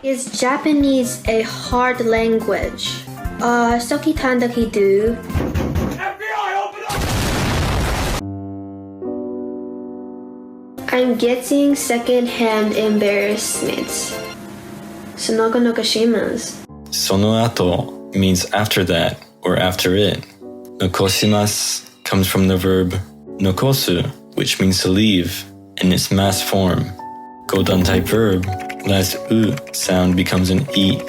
Is Japanese a hard language? Socky Tandaki do. FBI, open up! I'm getting second-hand embarrassment. Sonogo no kashimasu. Sonoato means after that or after it. Nokoshimasu comes from the verb nokosu, which means to leave, in its mass form. Godan type verb, last u sound becomes an i,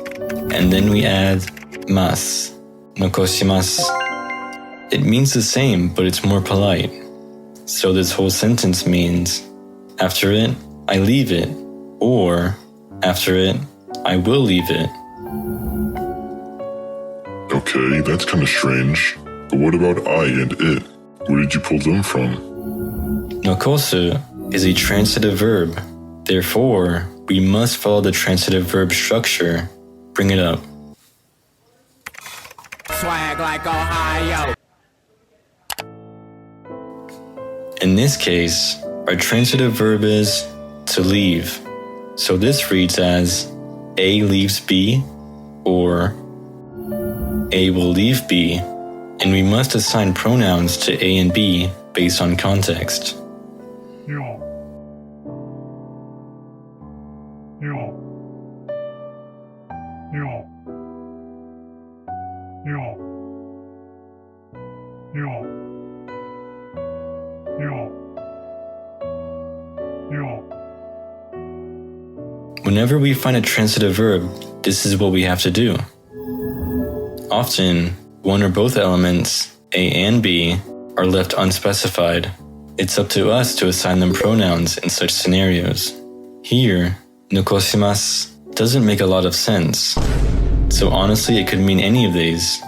and then we add mas, nokoshimasu. It means the same, but it's more polite. So this whole sentence means, after it, I leave it, or after it, I will leave it. Okay, that's kind of strange. But what about I and it? Where did you pull them from? Nokosu is a transitive verb. Therefore, we must follow the transitive verb structure. Bring it up. Swag like Ohio. In this case, our transitive verb is to leave. So this reads as A leaves B, or A will leave B, and we must assign pronouns to A and B based on context. Whenever we find a transitive verb, this is what we have to do. Often, one or both elements, A and B, are left unspecified. It's up to us to assign them pronouns in such scenarios. Here, nokoshimasu doesn't make a lot of sense, so honestly it could mean any of these.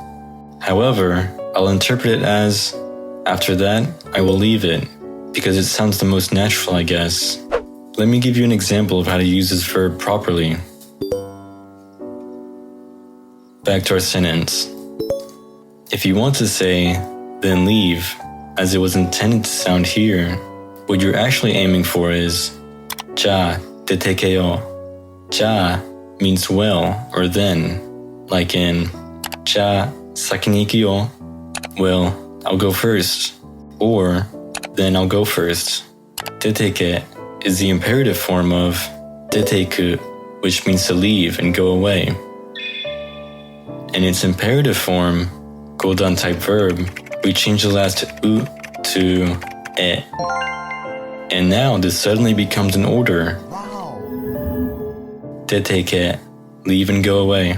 However, I'll interpret it as, after that, I will leave it, because it sounds the most natural, I guess. Let me give you an example of how to use this verb properly. Back to our sentence. If you want to say, then leave, as it was intended to sound here, what you're actually aiming for is, ja detekeo. Ja means well or then, like in, ja sakini iku yo. Well, I'll go first, or then I'll go first. Deteke is the imperative form of deteku, which means to leave and go away. In its imperative form, godan type verb, we change the last u to e. And now this suddenly becomes an order. Deteke, leave and go away.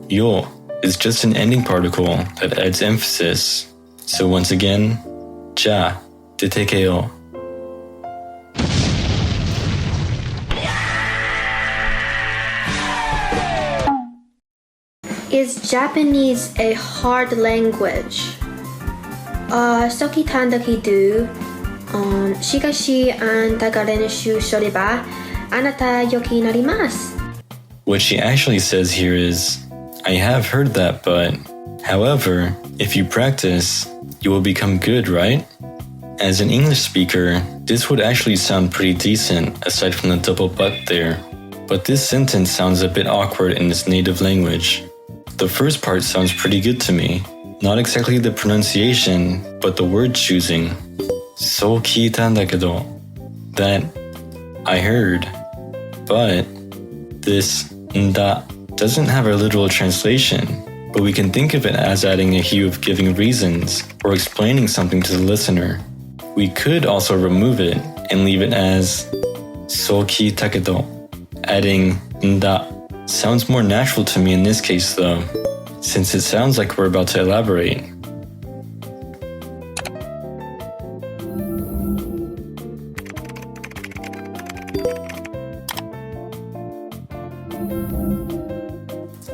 Yo is just an ending particle that adds emphasis. So once again, ja detekeo. Is Japanese a hard language? Socky Tandaki do. Shigashi anta ga renshu shoreba, anata yoki narimasu. What she actually says here is, I have heard that, but however, if you practice, you will become good, right? As an English speaker, this would actually sound pretty decent aside from the double but there. But this sentence sounds a bit awkward in its native language. The first part sounds pretty good to me. Not exactly the pronunciation, but the word choosing. So kiitandakedo. That I heard. But this nda doesn't have a literal translation, but we can think of it as adding a hue of giving reasons or explaining something to the listener. We could also remove it and leave it as Socky takedo. Adding nda sounds more natural to me in this case though, since it sounds like we're about to elaborate.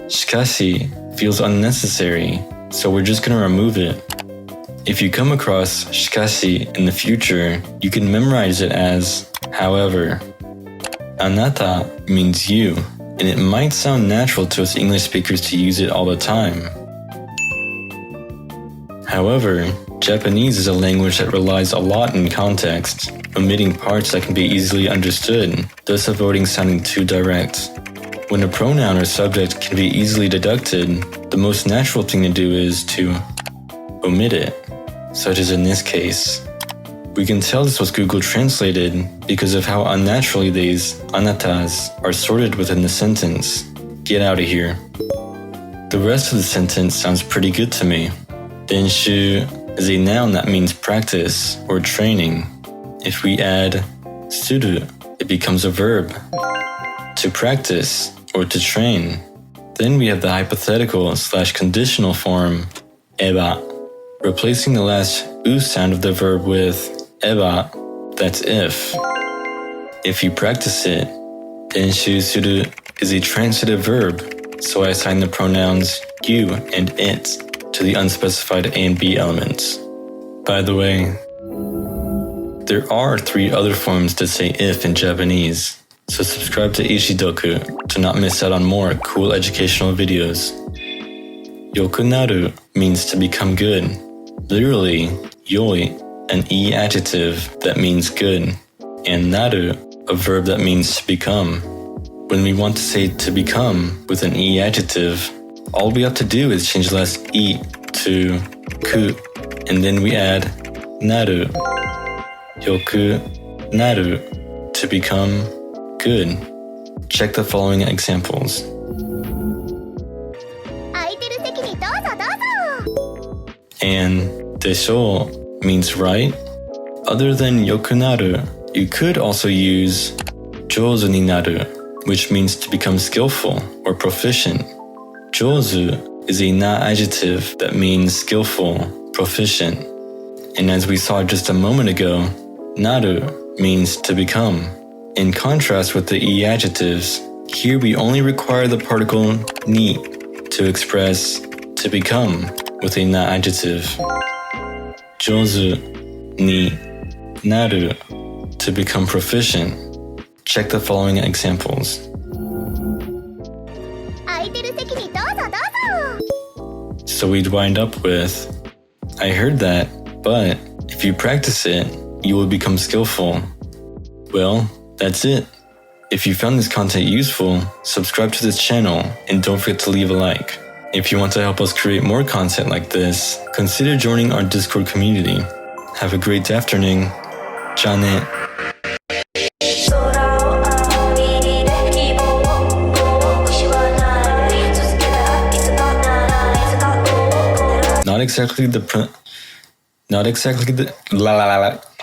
Shikashi feels unnecessary, so we're just gonna remove it. If you come across shikashi in the future, you can memorize it as however. Anata means you, and it might sound natural to us English speakers to use it all the time. However, Japanese is a language that relies a lot in context, omitting parts that can be easily understood, thus avoiding sounding too direct. When a pronoun or subject can be easily deducted, the most natural thing to do is to omit it, such as in this case. We can tell this was Google translated because of how unnaturally these anatas are sorted within the sentence. Get out of here. The rest of the sentence sounds pretty good to me. Denshu is a noun that means practice or training. If we add suru, it becomes a verb. To practice or to train. Then we have the hypothetical / conditional form eba, replacing the last u sound of the verb with eba, that's if. If you practice it, denshu suru is a transitive verb, so I assign the pronouns you and it to the unspecified A and B elements. By the way, there are 3 other forms to say if in Japanese, so subscribe to Ishidoku to not miss out on more cool educational videos. Yokunaru means to become good. Literally, yoi, an E adjective that means good, and naru, a verb that means to become. When we want to say to become with an E adjective, all we have to do is change the last E to ku, and then we add naru. Yoku naru, to become good. Check the following examples. And desho means right. Other than yokunaru, you could also use jouzu ni naru, which means to become skillful or proficient. Jouzu is a na adjective that means skillful, proficient. And as we saw just a moment ago, naru means to become. In contrast with the E adjectives, here we only require the particle ni to express to become with a na adjective. Jouzu ni naru, to become proficient. Check the following examples. So we'd wind up with, I heard that, but if you practice it, you will become skillful. Well, that's it. If you found this content useful, subscribe to this channel and don't forget to leave a like. If you want to help us create more content like this, consider joining our Discord community. Have a great afternoon. Jane. Not exactly the